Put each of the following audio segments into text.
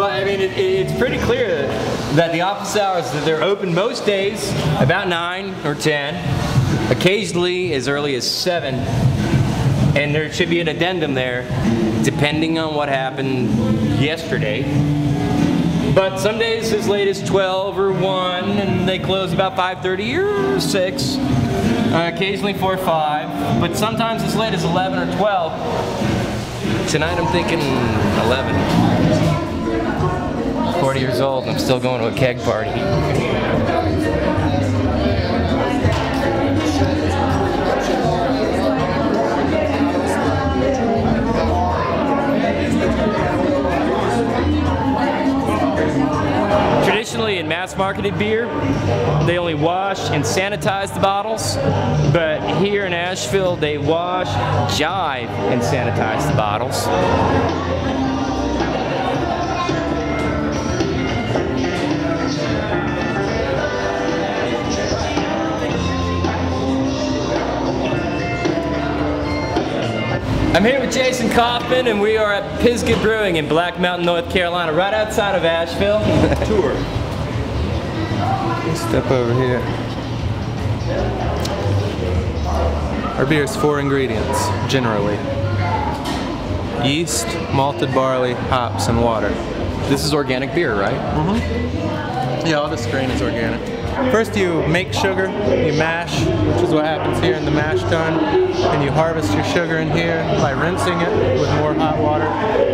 Well, I mean, it's pretty clear that the office hours, that they're open most days about 9 or 10, occasionally as early as 7, and there should be an addendum there, depending on what happened yesterday. But some days as late as 12 or 1, and they close about 5:30 or 6. Occasionally 4 or 5, but sometimes as late as 11 or 12. Tonight I'm thinking 11. 40 years old and I'm still going to a keg party. Traditionally, in mass-marketed beer, they only wash and sanitize the bottles, but here in Asheville, they wash, jive, and sanitize the bottles. I'm here with Jason Kaufman, and we are at Pisgah Brewing in Black Mountain, North Carolina, right outside of Asheville. Tour. Step over here. Our beer is 4 ingredients, generally. Yeast, malted barley, hops, and water. This is organic beer, right? Mm-hmm. Yeah, all this grain is organic. First you make sugar, you mash, which is what happens here in the mash tun, and you harvest your sugar in here by rinsing it with more hot water.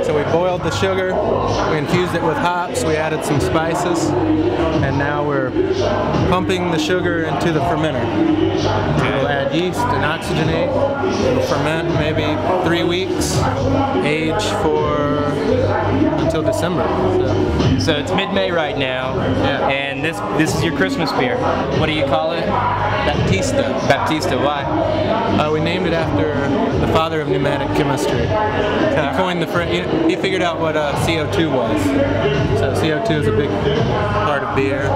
So we boiled the sugar, we infused it with hops, we added some spices, and now we're pumping the sugar into the fermenter. We'll add yeast and oxygenate, it'll ferment maybe 3 weeks, age for until December. So it's mid-May right now, yeah. And this is your Christmas beer. What do you call it? Baptista. Baptista, why? We named it after the father of pneumatic chemistry. He coined the phrase, he figured out what CO2 was. So CO2 is a big part of beer.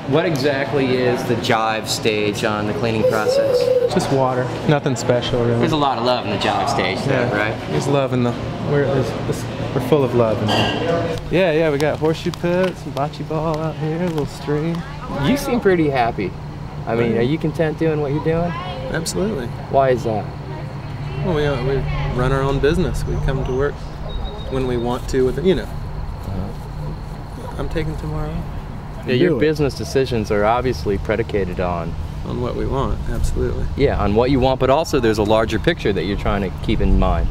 What exactly is the jive stage on the cleaning process? Just water, nothing special really. There's a lot of love in the jive stage, though, right? There's love in the, we're full of love in here. Yeah, we got horseshoe pits, some bocce ball out here, a little stream. You seem pretty happy. I mean, are you content doing what you're doing? Absolutely. Why is that? Well, we run our own business. We come to work when we want to, with you know. I'm taking tomorrow off. Yeah, your business decisions are obviously predicated on what we want, absolutely. Yeah, on what you want, but also there's a larger picture that you're trying to keep in mind.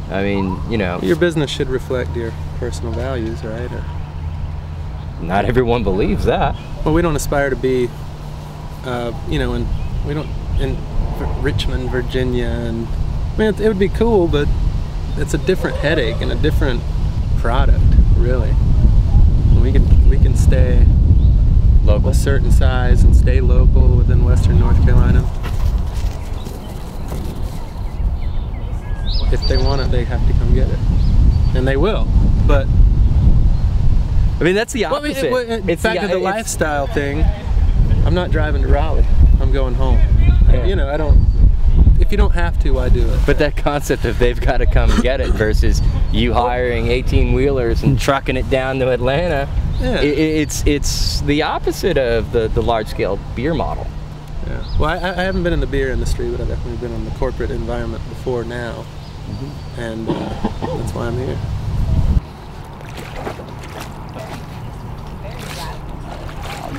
I mean, you know. Your business should reflect your personal values, right? Or, not everyone believes that. Well, we don't aspire to be, you know, in Richmond, Virginia, and I mean, it would be cool, but it's a different headache and a different product, really. We can stay local, a certain size, and stay local within Western North Carolina. If they want it, they have to come get it, and they will. But I mean, that's the opposite. It's back to the lifestyle thing. I'm not driving to Raleigh. I'm going home. Yeah. You know, I don't. If you don't have to, why do it? But that concept of they've got to come get it versus you hiring 18-wheelers and trucking it down to Atlanta, yeah. It's the opposite of the large-scale beer model. Yeah. Well, I haven't been in the beer industry, but I've definitely been in the corporate environment before now, and that's why I'm here.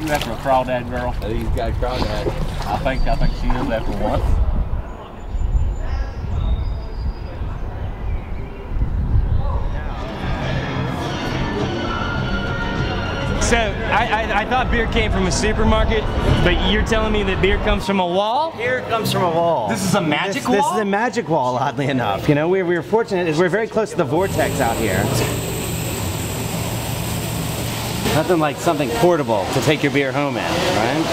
You after a crawdad girl? I think he's got a crawdad. I think she is after one. So, I thought beer came from a supermarket, but you're telling me that beer comes from a wall? Beer comes from a wall. This is a magic wall? This is a magic wall, oddly enough. You know, we're fortunate, we're very close to the vortex out here. Nothing like something portable to take your beer home in, right?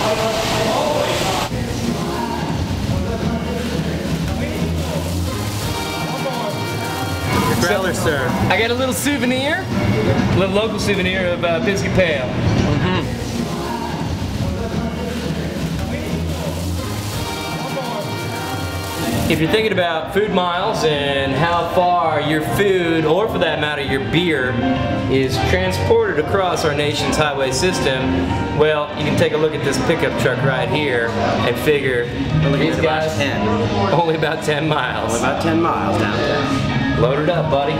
Growler, sir. I got a little souvenir, a little local souvenir of Pisgah Pale. if you're thinking about food miles and how far your food, or for that matter your beer, is transported across our nation's highway system, well, you can take a look at this pickup truck right here and figure these guys, only about 10 miles. Only about 10 miles down there. Load it up, buddy.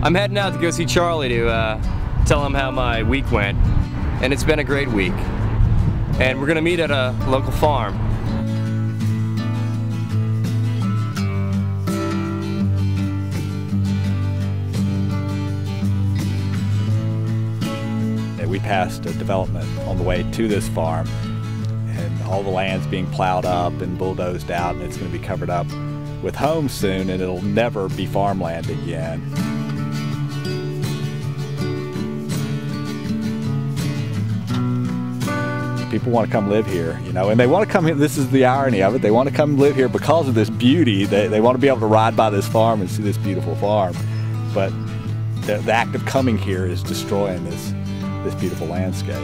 I'm heading out to go see Charlie to tell him how my week went, and it's been a great week. And we're gonna meet at a local farm. We passed a development on the way to this farm, and all the land's being plowed up and bulldozed out, and it's going to be covered up with homes soon, and it'll never be farmland again. People want to come live here, you know, and they want to come here. This is the irony of it. They want to come live here because of this beauty. They want to be able to ride by this farm and see this beautiful farm. But the act of coming here is destroying this beautiful landscape.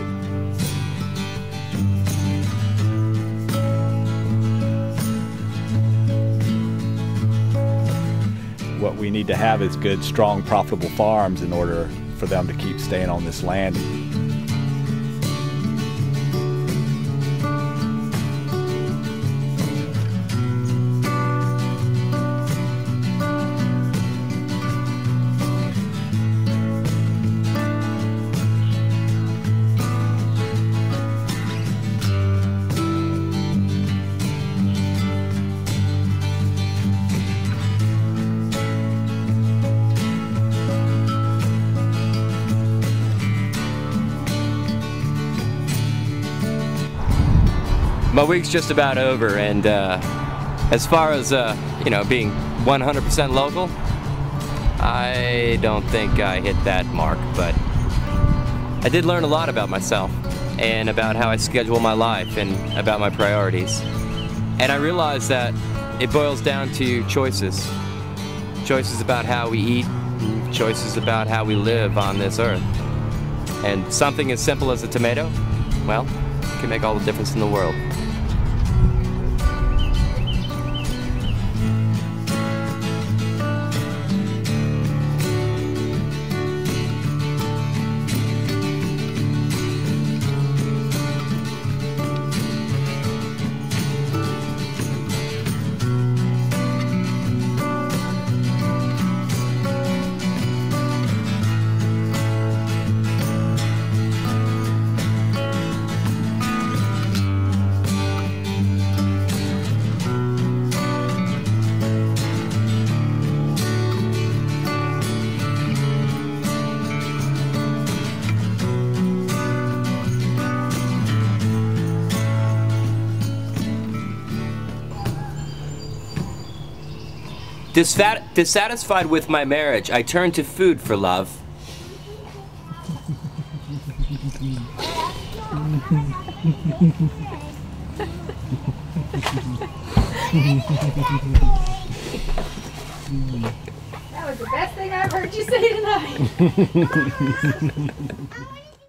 What we need to have is good, strong, profitable farms in order for them to keep staying on this land. My week's just about over, and as far as you know, being 100% local, I don't think I hit that mark, but I did learn a lot about myself and about how I schedule my life and about my priorities. And I realized that it boils down to choices. Choices about how we eat, choices about how we live on this earth. And something as simple as a tomato, well, can make all the difference in the world. Dissatisfied with my marriage, I turned to food for love. That was the best thing I've heard you say tonight.